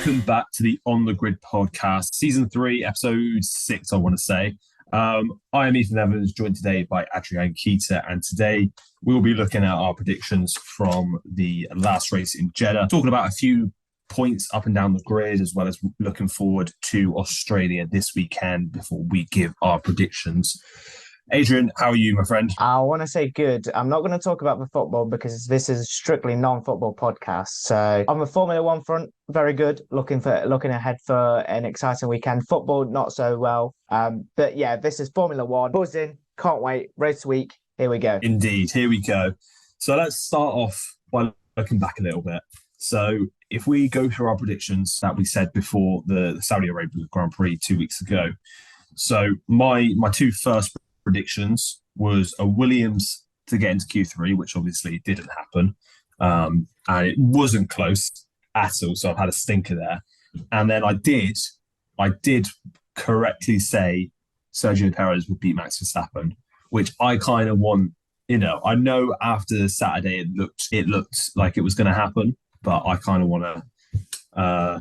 Welcome back to the On the Grid podcast, season 3, episode 6, I want to say. I am Ethan Evans, joined today by Adrian Kita, and today we'll be looking at our predictions from the last race in Jeddah, talking about a few points up and down the grid, as well as looking forward to Australia this weekend before we give our predictions. Adrian, how are you, my friend? I want to say good. I'm not going to talk about the football because this is strictly non-football podcast. So on the Formula One front, very good. Looking ahead for an exciting weekend. Football, not so well. But yeah, this is Formula One. Buzzing. Can't wait. Race week. Here we go. Indeed. Here we go. So let's start off by looking back a little bit. So if we go through our predictions that we said before the Saudi Arabian Grand Prix 2 weeks ago. So my two first predictions was a Williams to get into Q3, which obviously didn't happen. And it wasn't close at all. So I've had a stinker there. And then I did correctly say Sergio Perez would beat Max Verstappen, which I kind of want, I know after Saturday it looked like it was going to happen, but I kind of want to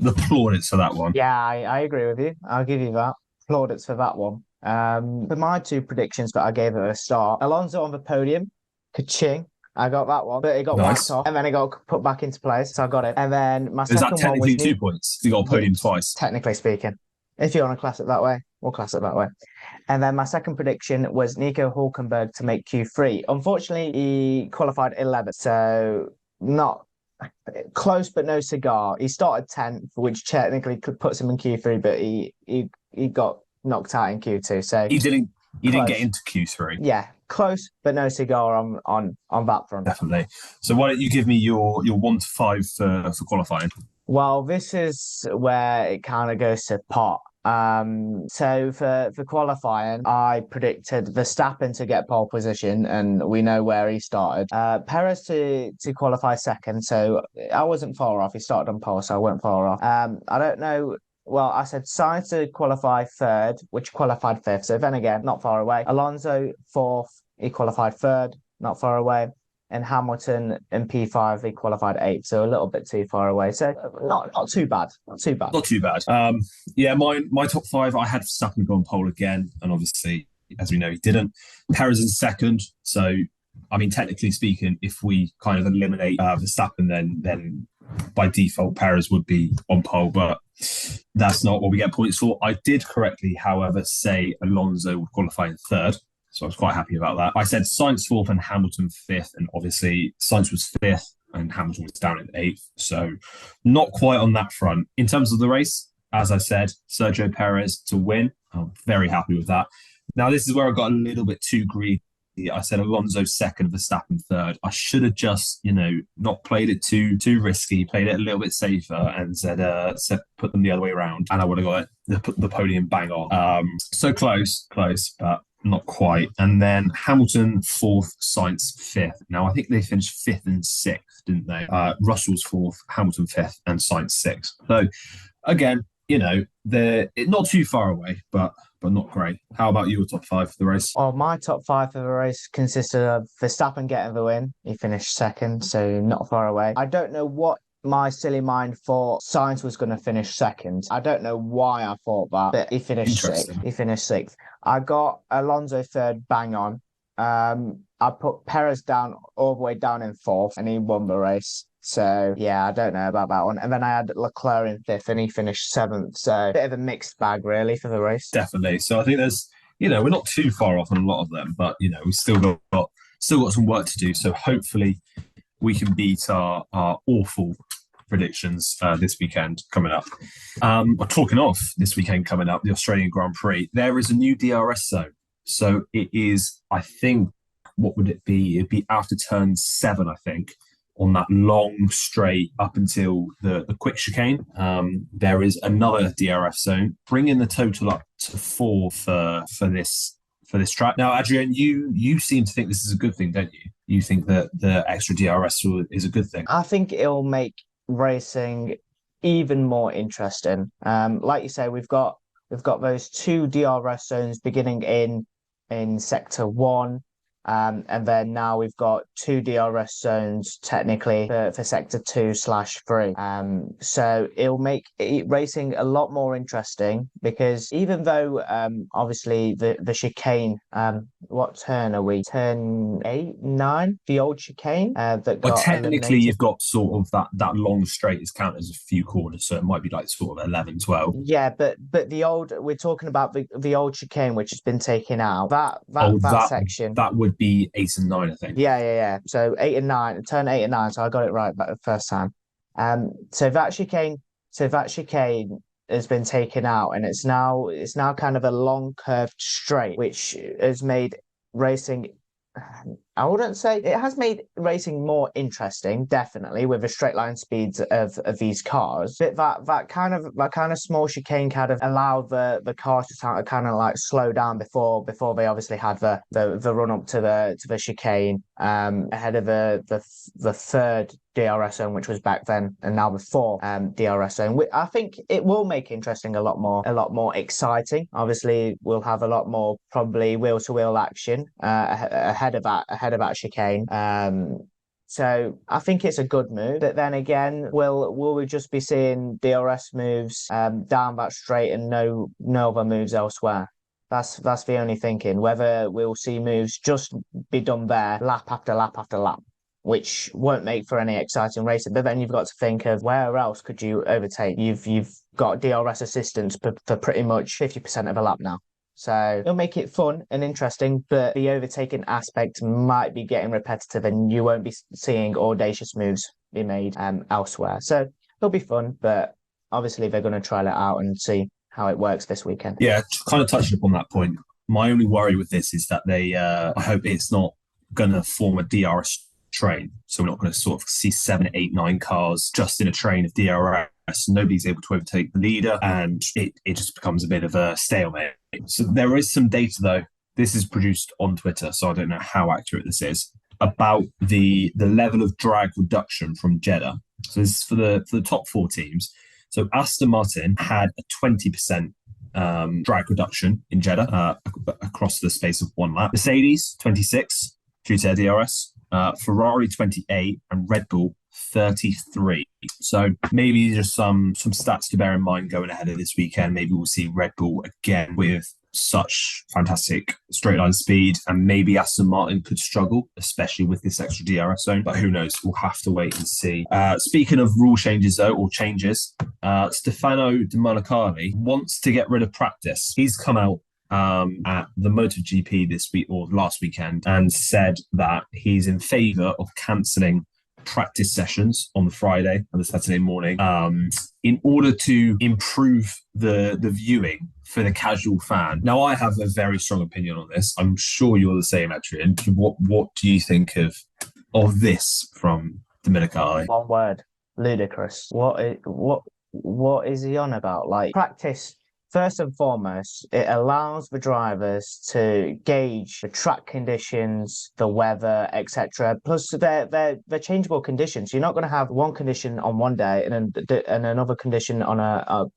the plaudits for that one. Yeah, I agree with you. I'll give you that. Plaudits for that one. For my two predictions that I gave at the start, Alonso on the podium, ka-ching, I got that one, but it got wiped off, and then it got put back into place, so I got it. And then my second one was... Is that technically 2 points? You got a podium twice? Technically speaking. If you want to class it that way, we'll class it that way. And then my second prediction was Nico Hülkenberg to make Q3. Unfortunately, he qualified 11th, so not close, but no cigar. He started 10th, which technically could put him in Q3, but he got knocked out in Q2. So he didn't get into Q3. Yeah, close, but no cigar on that front. Definitely. So why don't you give me your 1 to 5 for qualifying? Well, this is where it kind of goes to pot. So for qualifying, I predicted Verstappen to get pole position, and we know where he started. Perez to qualify second, so I wasn't far off. He started on pole, so I wasn't far off. I don't know. Well, I said Sainz to qualify third, which qualified fifth. So then again, not far away. Alonso fourth, he qualified third, not far away. And Hamilton in P5, he qualified eighth, so a little bit too far away. So not too bad. Not too bad. Not too bad. Yeah, my top 5, I had Verstappen go on pole again, and obviously, as we know, he didn't. Perez in second. So, I mean, technically speaking, if we kind of eliminate Verstappen, then by default, Perez would be on pole, but that's not what we get points for. I did correctly, however, say Alonso would qualify in third, so I was quite happy about that. I said Sainz fourth and Hamilton fifth, and obviously Sainz was fifth and Hamilton was down in eighth, so not quite on that front. In terms of the race, as I said, Sergio Perez to win. I'm very happy with that. Now, this is where I got a little bit too greedy. I said Alonso second, Verstappen third. I should have just, not played it too risky, played it a little bit safer, and said put them the other way around, and I would have got the podium bang on. So close, but not quite. And then Hamilton fourth, Sainz fifth. Now I think they finished fifth and sixth, didn't they? Russell's fourth, Hamilton fifth, and Sainz sixth. So again, they're not too far away, but not great. How about your top 5 for the race? Well, my top 5 for the race consisted of Verstappen getting the win. He finished second, so not far away. I don't know what my silly mind thought Sainz was going to finish second. I don't know why I thought that, but he finished sixth. I got Alonso third, bang on. I put Perez down all the way down in fourth, and he won the race. So, yeah, I don't know about that one. And then I had Leclerc in fifth, and he finished seventh. So, a bit of a mixed bag, really, for the race. Definitely. So, I think there's, we're not too far off on a lot of them, but, we've still got some work to do. So, hopefully, we can beat our awful predictions this weekend coming up. Talking of this weekend coming up, the Australian Grand Prix, there is a new DRS zone. So, it is, I think, what would it be? It'd be after turn 7, I think. On that long straight up until the quick chicane, there is another DRS zone, bringing the total up to 4 for this track. Now, Adrian, you seem to think this is a good thing, don't you? You think that the extra DRS is a good thing? I think it'll make racing even more interesting. Like you say, we've got those 2 DRS zones beginning in sector 1. And then now we've got 2 DRS zones technically for sector 2/3. So it'll make racing a lot more interesting, because even though obviously the chicane, what turn are we? Turn 8, 9? The old chicane that got technically eliminated. You've got sort of that long straight is counted as a few corners, so it might be like sort of 11, 12. Yeah, but we're talking about the old chicane, which has been taken out. That section. That would be 8 and 9, I think. Yeah. So 8 and 9, turn 8 and 9. So I got it right the first time. So that chicane has been taken out, and it's now kind of a long curved straight, which has made racing, I wouldn't say it has made racing more interesting, definitely, with the straight line speeds of these cars. But that kind of small chicane kind of allowed the cars to kind of like slow down before they obviously had the run up to the chicane, ahead of the third DRS zone, which was back then, and now the fourth DRS zone. I think it will make interesting a lot more exciting. Obviously, we'll have a lot more probably wheel to wheel action ahead of that chicane. So I think it's a good move. But then again, will we just be seeing DRS moves down that straight and no other moves elsewhere? That's the only thinking. Whether we'll see moves just be done there lap after lap after lap, which won't make for any exciting racing. But then you've got to think of where else could you overtake? You've got DRS assistance for pretty much 50% of a lap now. So it'll make it fun and interesting, but the overtaking aspect might be getting repetitive, and you won't be seeing audacious moves be made elsewhere. So it'll be fun, but obviously they're going to trial it out and see how it works this weekend. Yeah, kind of touching upon that point. My only worry with this is that I hope it's not going to form a DRS train. So we're not going to sort of see 7, 8, 9 cars just in a train of DRS. Nobody's able to overtake the leader, and it just becomes a bit of a stalemate. So there is some data, though. This is produced on Twitter, so I don't know how accurate this is, about the level of drag reduction from Jeddah. So this is for the top 4 teams. So Aston Martin had a 20% drag reduction in Jeddah across the space of 1 lap. Mercedes 26 due to DRS. Ferrari 28 and Red Bull 33. So maybe just some stats to bear in mind going ahead of this weekend. Maybe we'll see Red Bull again with such fantastic straight line speed, and maybe Aston Martin could struggle, especially with this extra DRS zone. But who knows? We'll have to wait and see. Speaking of rule changes, though, or changes, Stefano Domenicali wants to get rid of practice. He's come out at the MotoGP this week or last weekend and said that he's in favour of cancelling practice sessions on the Friday and the Saturday morning in order to improve the viewing for the casual fan. Now, I have a very strong opinion on this. I'm sure you're the same, Adrian. What do you think of this from Domenicali? One word: ludicrous. What is he on about? Like, practice. First and foremost, it allows the drivers to gauge the track conditions, the weather, etc. Plus, they're changeable conditions. You're not going to have one condition on one day and another condition on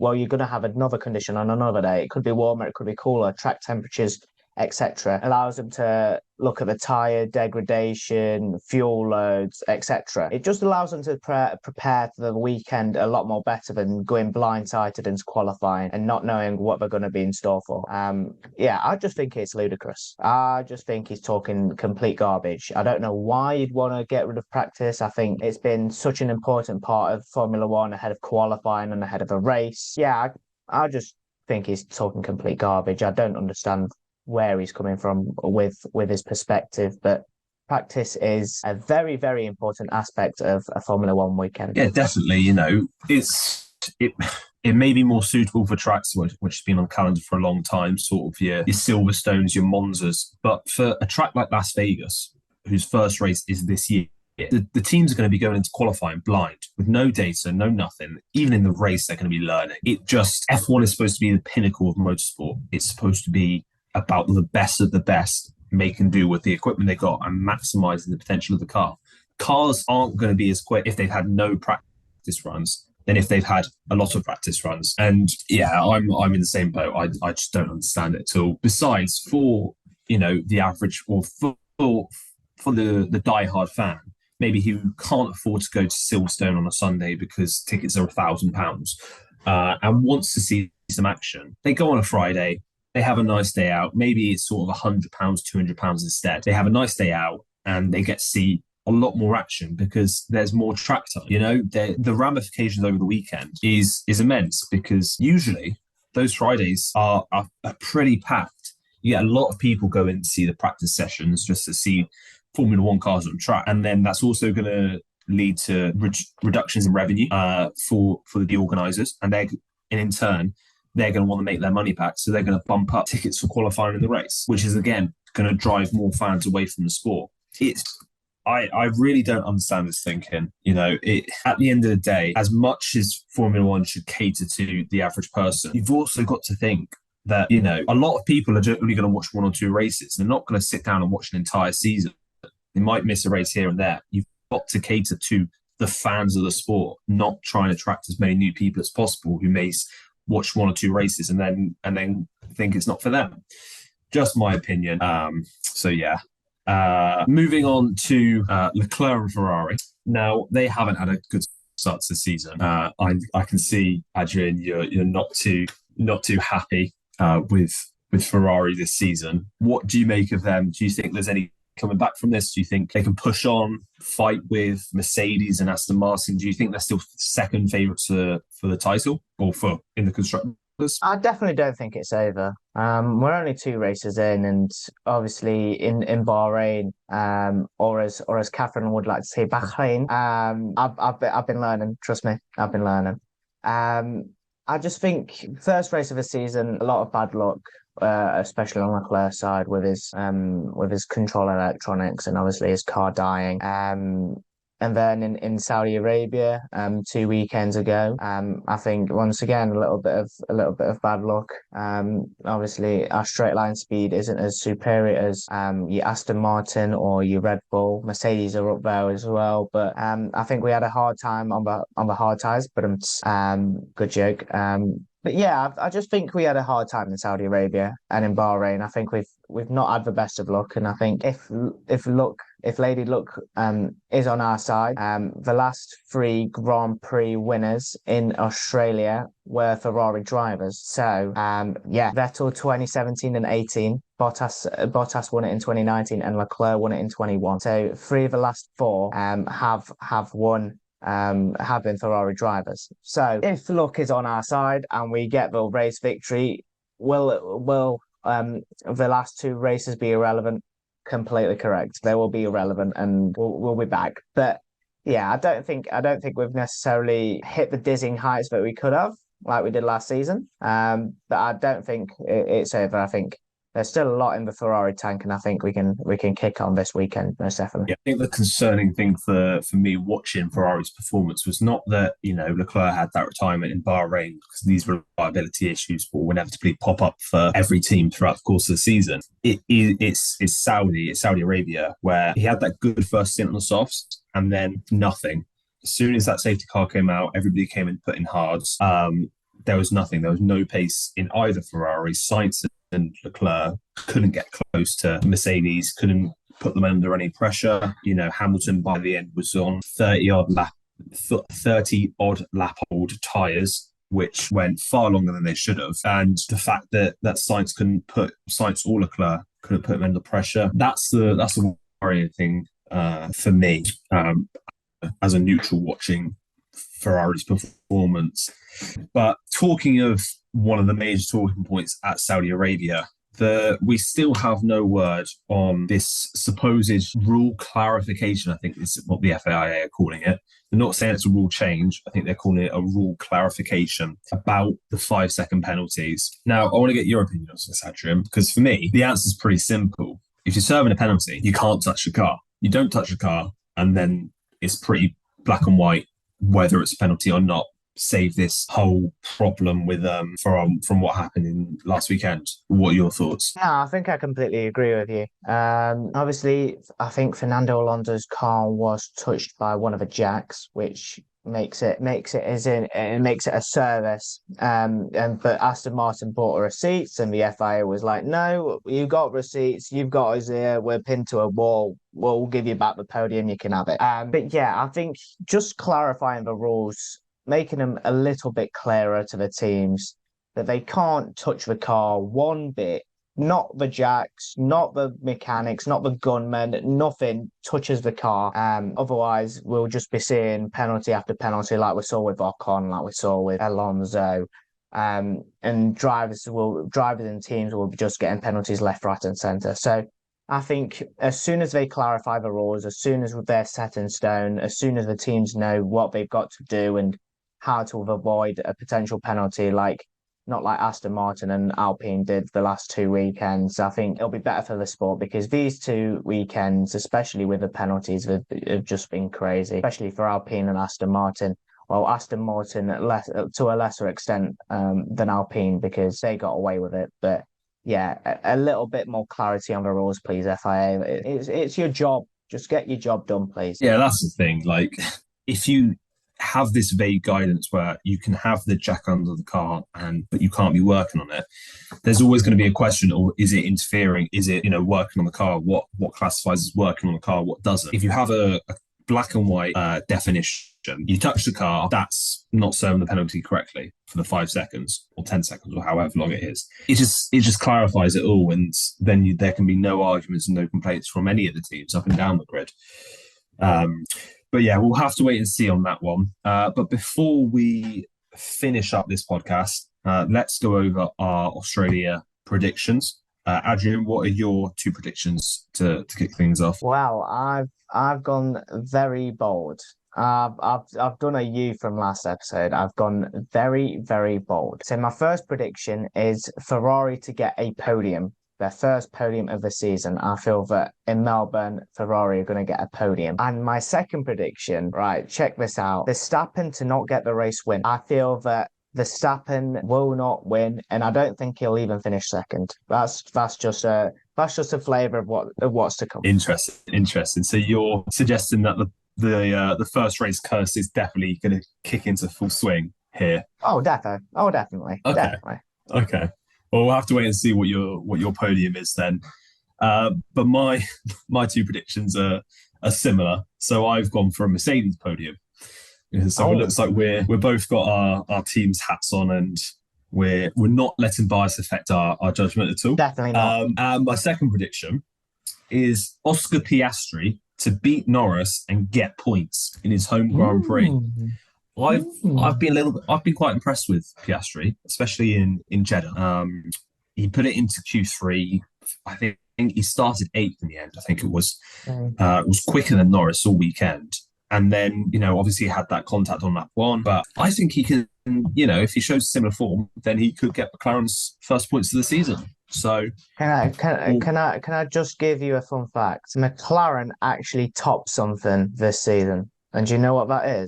you're going to have another condition on another day. It could be warmer, it could be cooler, track temperatures, etc. Allows them to look at the tyre degradation, fuel loads, etc. It just allows them to prepare for the weekend a lot more better than going blindsided into qualifying and not knowing what they're going to be in store for. I just think it's ludicrous. I just think he's talking complete garbage. I don't know why you'd want to get rid of practice. I think it's been such an important part of Formula One ahead of qualifying and ahead of a race. Yeah, I just think he's talking complete garbage. I don't understand where he's coming from with his perspective, but practice is a very, very important aspect of a Formula One weekend. Yeah, definitely. You know, it may be more suitable for tracks which has been on the calendar for a long time, sort of your Silverstones, your Monzas, but for a track like Las Vegas, whose first race is this year, the teams are going to be going into qualifying blind with no data, no nothing. Even in the race, they're going to be learning. F1 is supposed to be the pinnacle of motorsport. It's supposed to be about the best of the best, make and do with the equipment they got and maximising the potential of the car. Cars aren't going to be as quick if they've had no practice runs than if they've had a lot of practice runs. And yeah, I'm in the same boat. I just don't understand it at all. Besides, for the average, or for for the diehard fan, maybe who can't afford to go to Silverstone on a Sunday because tickets are £1,000, and wants to see some action, they go on a Friday. They have a nice day out. Maybe it's sort of £100, £200 instead. They have a nice day out and they get to see a lot more action because there's more track time. The ramifications over the weekend is immense because usually those Fridays are pretty packed. You get a lot of people go in to see the practice sessions just to see Formula One cars on track. And then that's also going to lead to reductions in revenue for the organisers. And in turn, they're going to want to make their money back. So they're going to bump up tickets for qualifying in the race, which is, again, going to drive more fans away from the sport. I really don't understand this thinking. At the end of the day, as much as Formula One should cater to the average person, you've also got to think that, a lot of people are only going to watch one or two races. They're not going to sit down and watch an entire season. They might miss a race here and there. You've got to cater to the fans of the sport, not try and attract as many new people as possible who may watch one or two races and then think it's not for them. Just my opinion. Moving on to Leclerc and Ferrari. Now, they haven't had a good start to the season. I can see, Adrian, you're not too happy with Ferrari this season. What do you make of them? Do you think there's any coming back from this? Do you think they can push on, fight with Mercedes and Aston Martin? Do you think they're still second favourites for the title or in the constructors? I definitely don't think it's over. We're only 2 races in, and obviously in Bahrain, or as Catherine would like to say, Bahrain. I've been learning. Trust me, I've been learning. I just think first race of the season, a lot of bad luck, especially on Leclerc's side with his control electronics and obviously his car dying. And then in Saudi Arabia, 2 weekends ago, I think once again a little bit of bad luck. Obviously our straight line speed isn't as superior as your Aston Martin or your Red Bull. Mercedes are up there as well, but I think we had a hard time on the hard tyres. But good joke. But yeah, I just think we had a hard time in Saudi Arabia and in Bahrain. I think we've not had the best of luck, and I think if Lady Luck is on our side, the last 3 Grand Prix winners in Australia were Ferrari drivers. So Vettel 2017 and 18, Bottas won it in 2019, and Leclerc won it in 21. So 3 of the last 4 have won. Have been Ferrari drivers. So if luck is on our side and we get the race victory, will the last 2 races be irrelevant? Completely correct. They will be irrelevant, and we'll be back. But yeah, I don't think we've necessarily hit the dizzying heights that we could have, like we did last season. But I don't think it's over. I think there's still a lot in the Ferrari tank, and I think we can kick on this weekend, most definitely. Yeah, I think the concerning thing for me watching Ferrari's performance was not that, Leclerc had that retirement in Bahrain, because these reliability issues will inevitably pop up for every team throughout the course of the season. It's Saudi Arabia, where he had that good first stint on the softs and then nothing. As soon as that safety car came out, everybody came and put in hards. There was nothing. There was no pace in either Ferrari. Sainz and Leclerc couldn't get close to Mercedes, couldn't put them under any pressure. Hamilton by the end was on 30 odd lap old tyres, which went far longer than they should have. And the fact that Sainz or Leclerc couldn't put them under pressure, that's the worrying thing for me as a neutral watching Ferrari's performance. But talking of one of the major talking points at Saudi Arabia, we still have no word on this supposed rule clarification. I think this is what the FIA are calling it. They're not saying it's a rule change. I think they're calling it a rule clarification about the 5-second penalties. Now, I want to get your opinion on this, Adrian, because for me, the answer is pretty simple. If you're serving a penalty, you can't touch the car. You don't touch the car, and then it's pretty black and white whether it's a penalty or not. Save this whole problem with from what happened in last weekend. What are your thoughts? No, I think I completely agree with you. Obviously, I think Fernando Alonso's car was touched by one of the jacks, which makes it a service. But Aston Martin bought receipts, and the FIA was like, "No, you got receipts, you've got us here. We're pinned to a wall. We'll give you back the podium. You can have it." But yeah, I think just clarifying the rules, making them a little bit clearer to the teams that they can't touch the car one bit. Not the jacks, not the mechanics, not the gunmen, nothing touches the car. Otherwise, we'll just be seeing penalty after penalty, like we saw with Ocon, like we saw with Alonso. And drivers and teams will be just getting penalties left, right, and centre. So I think as soon as they clarify the rules, as soon as they're set in stone, as soon as the teams know what they've got to do and how to avoid a potential penalty, not like Aston Martin and Alpine did the last 2 weekends. I think it'll be better for the sport, because these 2 weekends, especially with the penalties, have just been crazy, especially for Alpine and Aston Martin. Well, Aston Martin to a lesser extent than Alpine, because they got away with it. But yeah, a little bit more clarity on the rules, please, FIA. It's your job. Just get your job done, please. Yeah, that's the thing. Like, if you have this vague guidance where you can have the jack under the car but you can't be working on it, there's always going to be a question, or is it interfering? Is it, working on the car? What classifies as working on the car? What doesn't? If you have a black and white definition, you touch the car, that's not serving the penalty correctly for the 5 seconds or 10 seconds or however long it is. It just clarifies it all, and then there can be no arguments and no complaints from any of the teams up and down the grid. But yeah, we'll have to wait and see on that one. But before we finish up this podcast, let's go over our Australia predictions. Adrian, what are your 2 predictions to kick things off? Well, I've gone very bold. I've done a U from last episode. I've gone very, very bold. So my first prediction is Ferrari to get a podium. Their first podium of the season. I feel that in Melbourne, Ferrari are going to get a podium. And my second prediction, right, check this out. Verstappen to not get the race win. I feel that Verstappen will not win, and I don't think he'll even finish second. That's just a flavour of what's to come. Interesting. So you're suggesting that the first race curse is definitely going to kick into full swing here? Oh, definitely. Okay. Definitely. Okay. Well, we'll have to wait and see what your podium is then. But my 2 predictions are similar. So I've gone for a Mercedes podium. So it looks like we're both got our team's hats on, and we're not letting bias affect our judgment at all. Definitely not. And my second prediction is Oscar Piastri to beat Norris and get points in his home Grand Prix. I've been quite impressed with Piastri, especially in Jeddah. He put it into Q3. I think he started 8th in the end. I think it was quicker than Norris all weekend. And then, obviously he had that contact on lap 1. But I think he can, if he shows similar form, then he could get McLaren's first points of the season. So can I just give you a fun fact? McLaren actually topped something this season. And do you know what that is?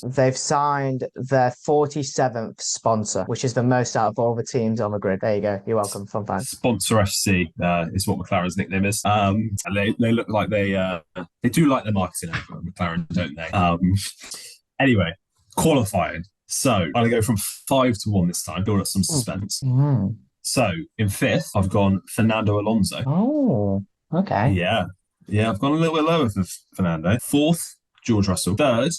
They've signed their 47th sponsor, which is the most out of all the teams on the grid. There you go. You're welcome. Fun fact. Sponsor FC is what McLaren's nickname is. And they look like they do like their marketing over McLaren, don't they? Anyway, qualifying. So I'm going to go from 5 to 1 this time. Build up some suspense. Mm. So in 5th, I've gone Fernando Alonso. Oh, okay. Yeah, I've gone a little bit lower for Fernando. 4th, George Russell. 3rd,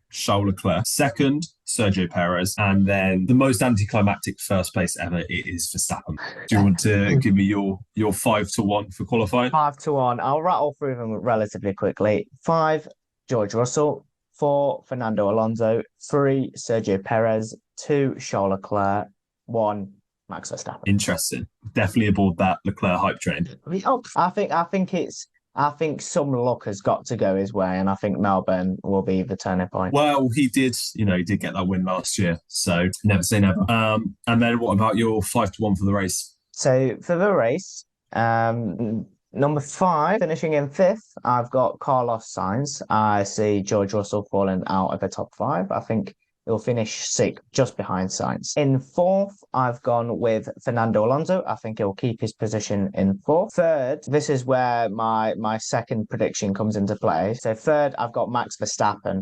Charles Leclerc. 2nd, Sergio Perez. And then the most anticlimactic first place ever, it is Verstappen. Do you want to give me your 5 to 1 for qualifying? 5 to 1. I'll rattle through them relatively quickly. 5, George Russell. 4, Fernando Alonso. 3, Sergio Perez. 2, Charles Leclerc. 1, Max Verstappen. Interesting. Definitely aboard that Leclerc hype train. I think some luck has got to go his way, and I think Melbourne will be the turning point. Well, he did get that win last year, so never say never. And then what about your 5 to 1 for the race? So for the race, number 5, finishing in 5th, I've got Carlos Sainz. I see George Russell falling out of the top 5. I think He'll finish sixth, just behind Sainz. In fourth, I've gone with Fernando Alonso. I think he'll keep his position in fourth. Third, this is where my second prediction comes into play. So third, I've got Max Verstappen.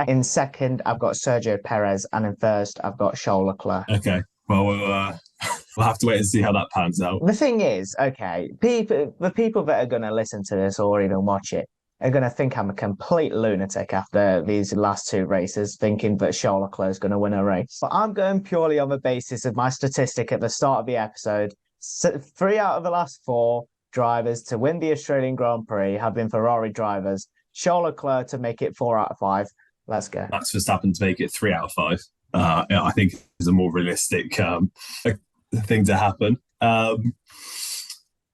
In second, I've got Sergio Perez, and in first, I've got Charles Leclerc. Okay, well, we'll have to wait and see how that pans out. The thing is, okay, the people that are going to listen to this or even watch it are going to think I'm a complete lunatic after these last two races, thinking that Charles Leclerc is going to win a race. But I'm going purely on the basis of my statistic at the start of the episode. 3 out of the last 4 drivers to win the Australian Grand Prix have been Ferrari drivers. Charles Leclerc to make it 4 out of 5. Let's go. Max Verstappen to make it 3 out of 5. I think is a more realistic thing to happen.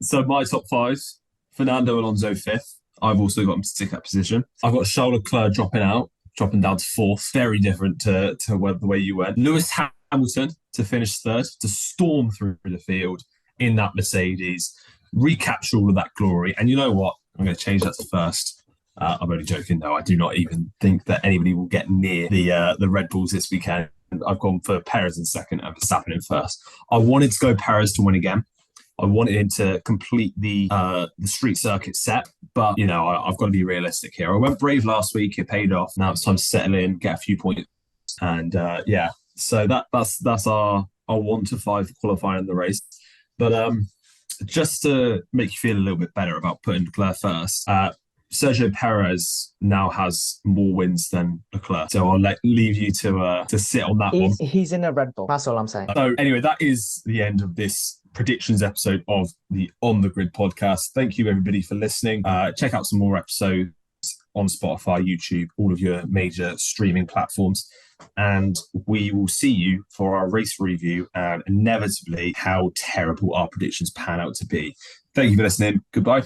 So my top 5, Fernando Alonso 5th. I've also got him to stick that position. I've got Charles Leclerc dropping down to 4th. Very different to the way you went. Lewis Hamilton to finish 3rd, to storm through the field in that Mercedes, recapture all of that glory. And you know what? I'm going to change that to 1st. I'm only joking, though. I do not even think that anybody will get near the Red Bulls this weekend. I've gone for Perez in 2nd and Verstappen in 1st. I wanted to go Perez to win again. I wanted him to complete the street circuit set, but I've got to be realistic here. I went brave last week; it paid off. Now it's time to settle in, get a few points, and So that's our 1 to 5 qualifying in the race. But just to make you feel a little bit better about putting Leclerc first, Sergio Perez now has more wins than Leclerc. So I'll leave you to sit on that one. He's in a Red Bull. That's all I'm saying. So anyway, that is the end of this predictions episode of the On The Grid podcast. Thank you, everybody, for listening. Check out some more episodes on Spotify, YouTube, all of your major streaming platforms. And we will see you for our race review and inevitably how terrible our predictions pan out to be. Thank you for listening. Goodbye.